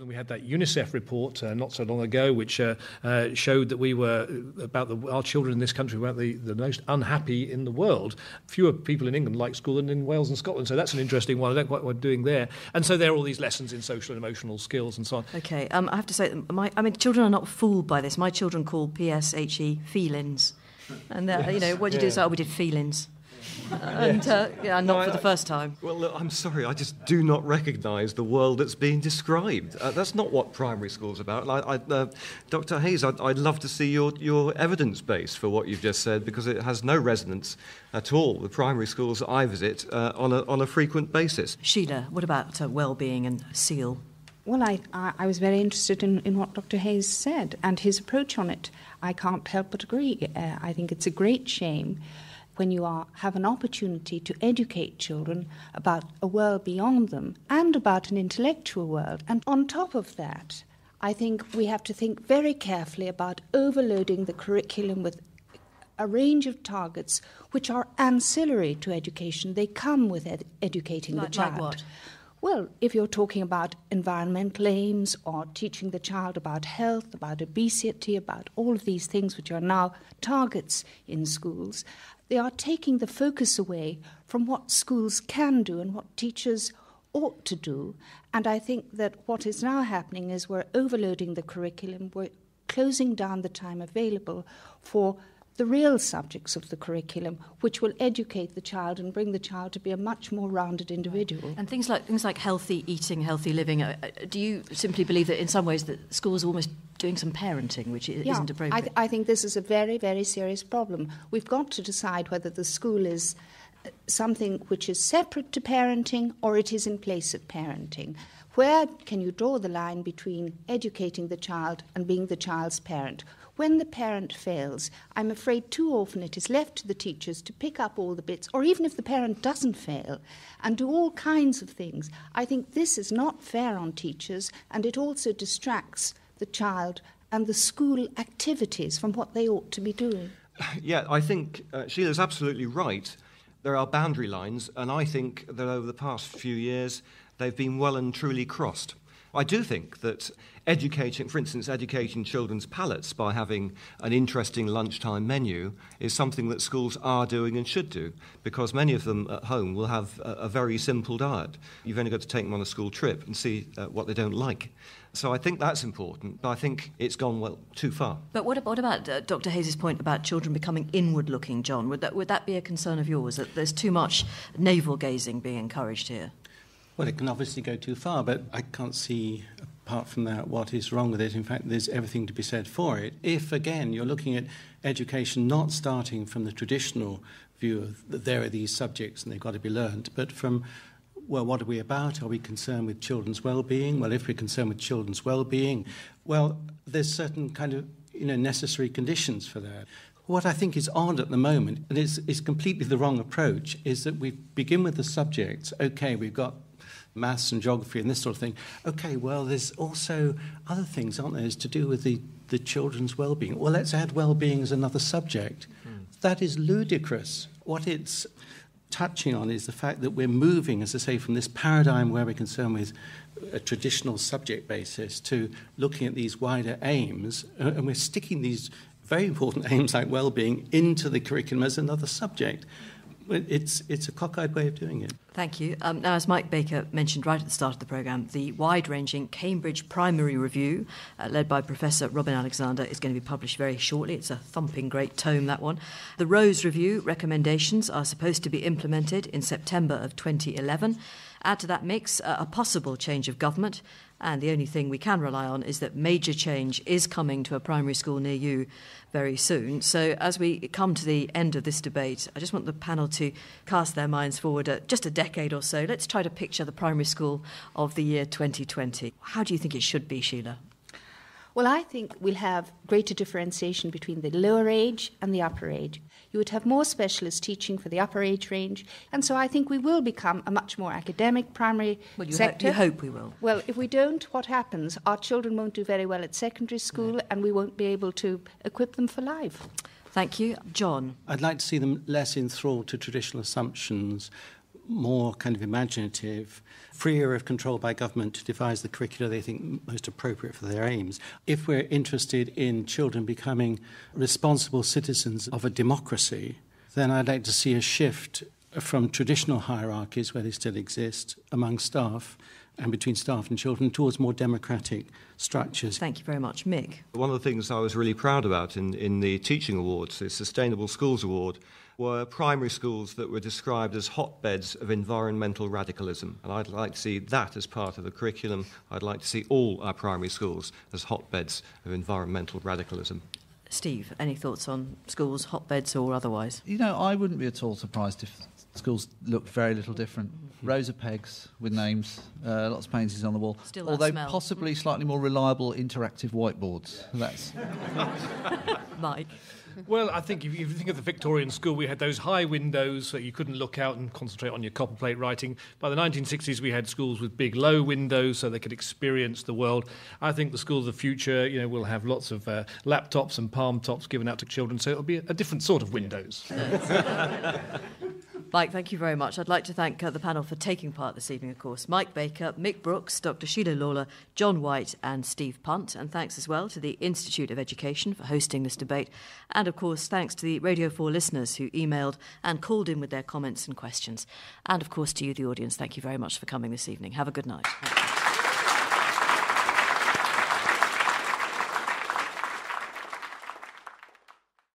We had that UNICEF report not so long ago, which showed that we were our children in this country were the most unhappy in the world. Fewer people in England like school than in Wales and Scotland, so that's an interesting one. I don't quite what we're doing there. And so there are all these lessons in social and emotional skills and so on. Okay, I have to say, children are not fooled by this. My children call PSHE feelings, and what did you do? So we did feelings. And not for the first time. Well, look, I'm sorry, I just do not recognise the world that's being described. That's not what primary school's about. Dr. Hayes, I'd love to see your evidence base for what you've just said, because it has no resonance at all with primary schools that I visit on a frequent basis. Sheila, what about well-being and SEAL? Well, I was very interested in what Dr. Hayes said and his approach on it. I can't help but agree. I think it's a great shame when you have an opportunity to educate children about a world beyond them and about an intellectual world. And on top of that, I think we have to think very carefully about overloading the curriculum with a range of targets which are ancillary to education. They come with educating the child. Like what? Well, if you're talking about environmental aims or teaching the child about health, about obesity, about all of these things which are now targets in schools, they are taking the focus away from what schools can do and what teachers ought to do. And I think that what is now happening is we're overloading the curriculum, we're closing down the time available for the real subjects of the curriculum, which will educate the child and bring the child to be a much more rounded individual. And things like healthy eating, healthy living, do you simply believe that in some ways that schools are almost doing some parenting, which isn't appropriate? I think this is a very, very serious problem. We've got to decide whether the school is something which is separate to parenting or it is in place of parenting. Where can you draw the line between educating the child and being the child's parent? When the parent fails, I'm afraid too often it is left to the teachers to pick up all the bits, or even if the parent doesn't fail, and do all kinds of things. I think this is not fair on teachers, and it also distracts the child and the school activities from what they ought to be doing. Yeah, I think Sheila's absolutely right. There are boundary lines, and I think that over the past few years they've been well and truly crossed. I do think that educating children's palates by having an interesting lunchtime menu is something that schools are doing and should do, because many of them at home will have a very simple diet. You've only got to take them on a school trip and see what they don't like. So I think that's important, but I think it's gone too far. But what about Dr. Hayes' point about children becoming inward-looking, John? Would that be a concern of yours, that there's too much navel-gazing being encouraged here? Well, it can obviously go too far, but I can't see, apart from that, what is wrong with it. In fact, there's everything to be said for it. If, again, you're looking at education not starting from the traditional view of that there are these subjects and they've got to be learnt, but from, well, what are we about? Are we concerned with children's well-being? Well, if we're concerned with children's well-being, well, there's certain kind of necessary conditions for that. What I think is odd at the moment, and it's completely the wrong approach, is that we begin with the subjects. OK, we've got maths and geography and this sort of thing. OK, well, there's also other things, aren't there, is to do with the children's well-being. Well, let's add well-being as another subject. That is ludicrous. What it's touching on is the fact that we're moving, as I say, from this paradigm where we're concerned with a traditional subject basis to looking at these wider aims, and we're sticking these very important aims like well-being into the curriculum as another subject. It's a cockeyed way of doing it. Thank you. Now, as Mike Baker mentioned right at the start of the programme, the wide-ranging Cambridge Primary Review, led by Professor Robin Alexander, is going to be published very shortly. It's a thumping great tome, that one. The Rose Review recommendations are supposed to be implemented in September of 2011. Add to that mix a possible change of government, and the only thing we can rely on is that major change is coming to a primary school near you very soon. So as we come to the end of this debate, I just want the panel to cast their minds forward just a decade or so. Let's try to picture the primary school of the year 2020. How do you think it should be, Sheila? Well, I think we'll have greater differentiation between the lower age and the upper age. You would have more specialist teaching for the upper age range, and so I think we will become a much more academic primary sector. You hope we will. Well, if we don't, what happens? Our children won't do very well at secondary school, and we won't be able to equip them for life. Thank you. John? I'd like to see them less enthralled to traditional assumptions, more kind of imaginative, freer of control by government to devise the curricula they think most appropriate for their aims. If we're interested in children becoming responsible citizens of a democracy, then I'd like to see a shift from traditional hierarchies where they still exist among staff and between staff and children towards more democratic structures. Thank you very much. Mick? One of the things I was really proud about in the Teaching Awards, the Sustainable Schools Award, were primary schools that were described as hotbeds of environmental radicalism. And I'd like to see that as part of the curriculum. I'd like to see all our primary schools as hotbeds of environmental radicalism. Steve, any thoughts on schools, hotbeds or otherwise? You know, I wouldn't be at all surprised if schools looked very little different. Rows of pegs with names, lots of paintings on the wall. Still although smell. Possibly slightly more reliable interactive whiteboards. That's Mike? Well, I think if you think of the Victorian school, we had those high windows so you couldn't look out and concentrate on your copper plate writing. By the 1960s, we had schools with big, low windows so they could experience the world. I think the schools of the future, will have lots of laptops and palm tops given out to children, so it'll be a different sort of windows. Mike, thank you very much. I'd like to thank the panel for taking part this evening, of course. Mike Baker, Mick Brooks, Dr. Sheila Lawlor, John White and Steve Punt. And thanks as well to the Institute of Education for hosting this debate. And, of course, thanks to the Radio 4 listeners who emailed and called in with their comments and questions. And, of course, to you, the audience, thank you very much for coming this evening. Have a good night.